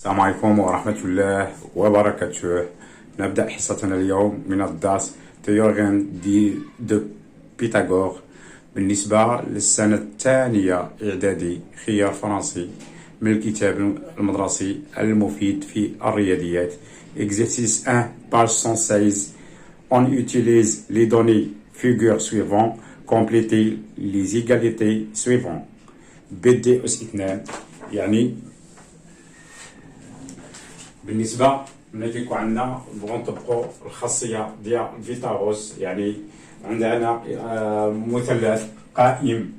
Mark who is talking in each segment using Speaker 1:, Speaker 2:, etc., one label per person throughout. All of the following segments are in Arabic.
Speaker 1: السلام عليكم ورحمة الله وبركاته. نبدأ حصتنا اليوم من الدرس تيورغن دو بيتاغور بالنسبة للسنة الثانية إعدادي خيار فرنسي من الكتاب المدرسي المفيد في الرياضيات. Exercice 1, page 116. On utilise les données figures suivantes. Complétez les égalités suivantes. بدي أس 2 يعني بالنسبه ملي كيكون عندنا نبغيو نطبقوا الخاصيه ديال فيثاغورس، يعني عندنا مثلث قائم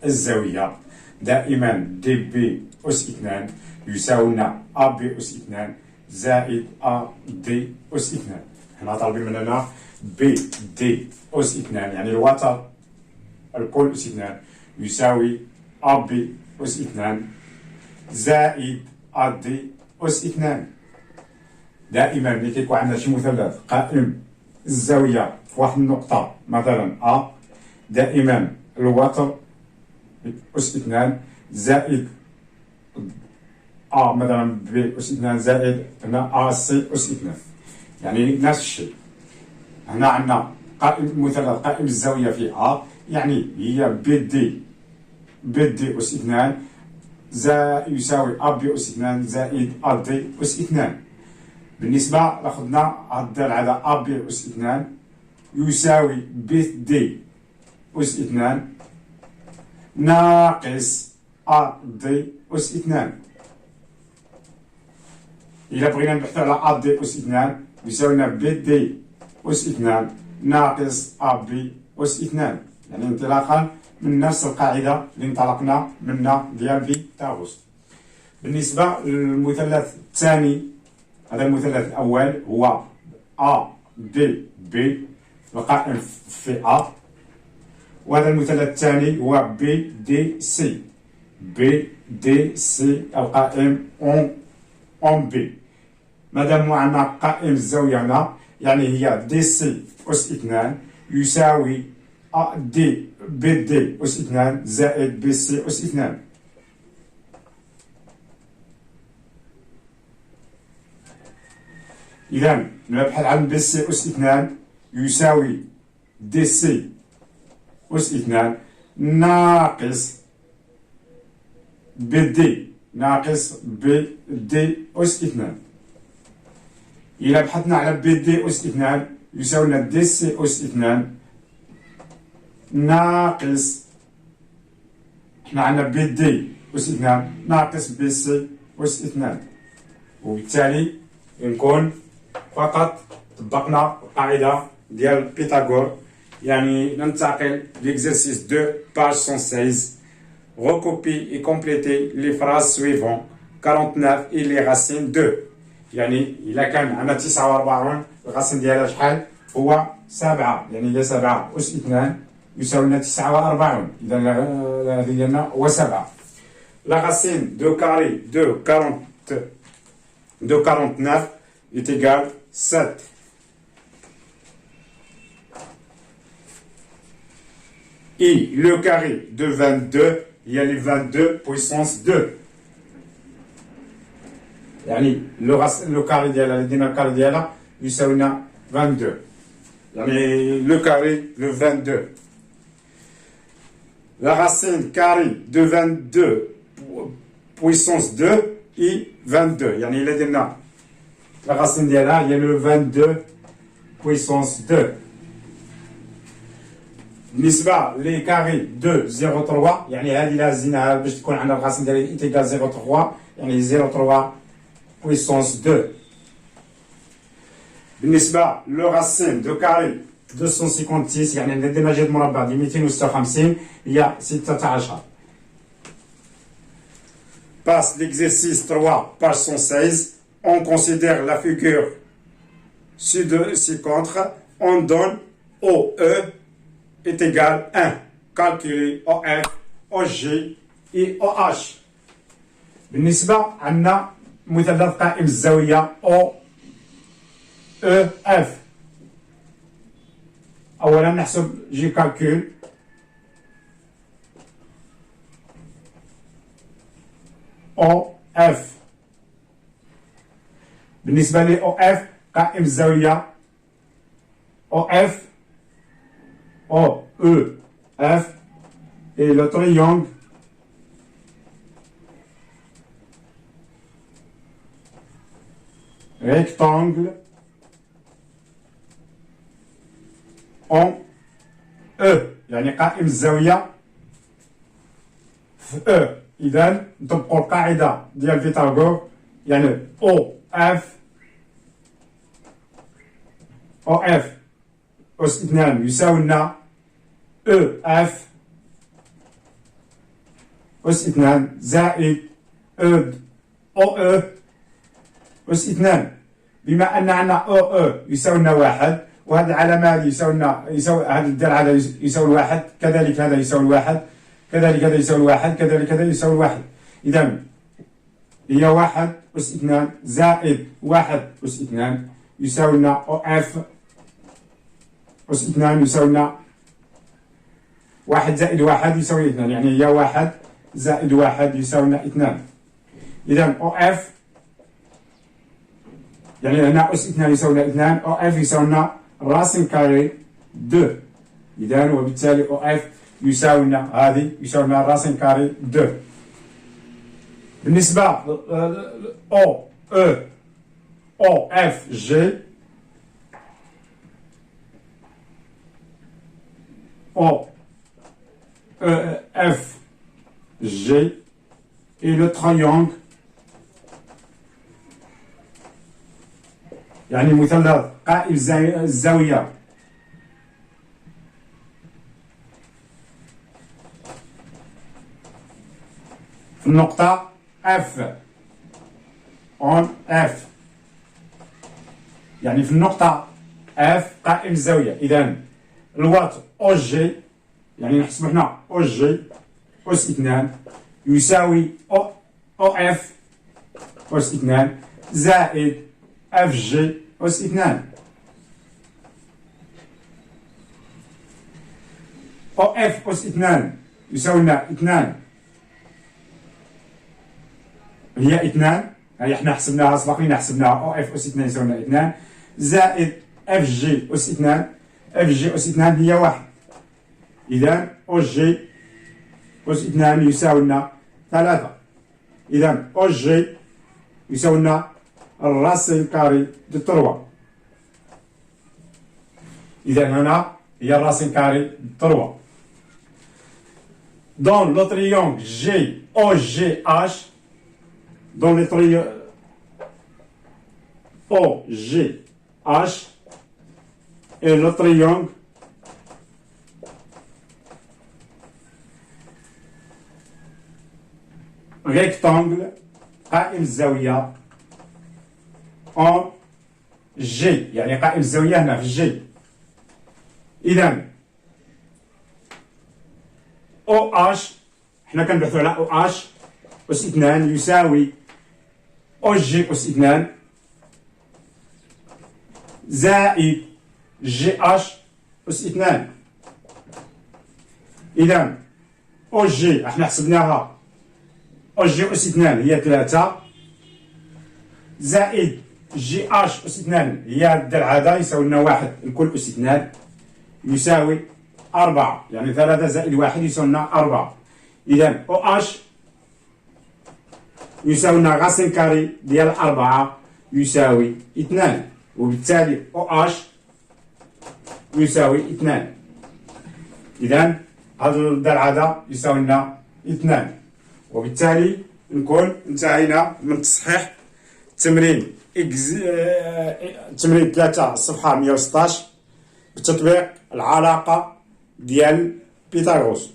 Speaker 1: الزاويه دائما دي بي اس 2 يساوي لنا ا بي اس 2 زائد ا دي اس 2. هنا طالبين مننا بي دي اس 2 يعني الوتر الكل اس 2 يساوي ا بي اس 2 زائد ا دي اس 2. دائما ملي كيكون عندنا شي مثلث قائم الزاويه في واحد النقطه مثلا ا، دائما الوتر اس 2 زائد ا مثلا بي اس 2 زائد هنا ا سي اس 2، يعني نفس الشيء. هنا عندنا قائم مثلث قائم الزاويه في ا، يعني هي بي دي اس 2 يساوي ا بي اس 2 زائد ا دي اس 2. بالنسبة لاخذنا الضلع على ا بي اس 2 يساوي بي دي اس 2 ناقص ا دي اس 2. إلا بغينا نبحثو على ا دي اس 2 يساوي لنا بي دي اس 2 ناقص ا بي اس 2، يعني انطلاقا من نفس القاعدة اللي انطلقنا منها ديال فيثاغورس. بالنسبة للمثلث الثاني، هذا المثلث الأول هو أ دي بي القائم في أ، وهذا المثلث الثاني هو بي دي سي القائم أون بي. مادام عندنا قائم الزاوية هنا، يعني هي دي سي أس 2 يساوي أ دي بي دي أس 2 زائد بي سي أس 2. إذا نبحث عن بي سي أس 2 يساوي دي سي أس 2 ناقص بي دي أس 2. إذا بحثنا على بي دي أس 2 يساوي لنا دي سي أس 2 ناقص، حنا عندنا بي دي أس 2 ناقص بي سي أس 2، وبالتالي نكون فقط طبقنا القاعدة ديال بيثاغور. يعني ننتقل l'exercice 2 page 116. Recopie et complétez les phrases suivantes 49 et les racines 2. يعني إلا كان عندنا 49 الراسين ديالها شحال؟ هو 7، يعني إذا 7 أس 2 يساوي لنا 49، إذا هذه ديالنا هو 7. La racine de carré de 49 est égale 7. Et le carré de 22, il y a les 22 puissance 2. يعني le carré ديالها اللي دينا الكاري ديالها يساوي لنا 22، يعني le carré le 22. La racine carrée de 22 puissance 2 et 22، يعني إلا درنا la racine ديالها هي le 22 puissance 2. بالنسبة لي كاري دو 0.3، يعني هذه إلا هزيناها باش تكون عندنا الراسين ديالها إيتيكال 0.3، يعني 0.3 puissance 2. بالنسبة لو راسين دو كاري 256، يعني إذا درنا جذر مربع ديال 256 هي 16. Passe l'exercice 3 page 116. On considère la figure ci-contre. On donne OE est égal 1. Calculer OF, OG et OH. بالنسبة عندنا مثلث قائم الزاوية OEF. أولا نحسب جي كالكول OF بالنسبة لي او اف قائم الزاوية او اف او او اف et le triangle rectangle en E يعني قائم الزاوية في E. إذا نطبقوا القاعدة ديال فيثاغور يعني او اف أس 2 يساوي لنا او اف أس 2 زائد او أس 2. بما أن عندنا او يساوي لنا 1 وهذه العلامة هذه يساوي هذه الدرع هذا يساوي 1 كذلك هذا يساوي 1 كذلك هذا يساوي 1 كذلك هذا يساوي 1. إذا هي 1 أس 2 زائد 1 أس 2 يساوي لنا او اف أس 2 يساوي لنا 1 زائد 1 يساوي 2 يعني هي 1 زائد 1 يساوي لنا 2. إذا او اف يعني هنا أس 2 يساوي لنا 2 او اف يساوي لنا راسين كاري 2. إذا وبالتالي او اف يساوي لنا هذه يساوي لنا راسين كاري 2. بالنسبة او اف جي او اف جي et le triangle يعني مثلث قائم الزاوية في النقطة F on F يعني في النقطة F قائم الزاوية. إذا الوتر او جي يعني نحسبو حنا او جي أس 2 يساوي او اف أس 2 زائد اف جي أس 2. او اف أس 2 يساوي لنا 2 هي 2 هي حنا حسبناها سبق لينا حسبناها او اف أس 2 يساوي لنا 2 زائد اف جي أس 2 اف جي أس 2 هي 1. إذا او جي أس 2 يساوي لنا 3. إذا او جي يساوي لنا الراسين كاري دو 3. إذا هنا هي الراسين كاري دو 3. Dans le triangle GOGH, dans le triangle OGH et le triangle rectangle قائم الزاوية en G يعني قائم الزاوية هنا في G. إذا OH حنا كنبحثوا على OH أس 2 يساوي OG أس 2 زائد GH أس 2. إذا OG حنا حسبناها OG أس 2 هي 3 زائد GH أس 2 هي الدرع هذا يساوي لنا 1 الكل أس 2 يساوي 4 يعني 3 زائد 1 يساوي لنا 4. إذا OH يساوي لنا راسين كاري ديال 4 يساوي 2 وبالتالي OH يساوي 2. إذا هذا الدرع هذا يساوي لنا 2 وبالتالي نكون انتهينا من تصحيح تمرين تمرين 3 الصفحة 116 بتطبيق العلاقة ديال فيثاغورس.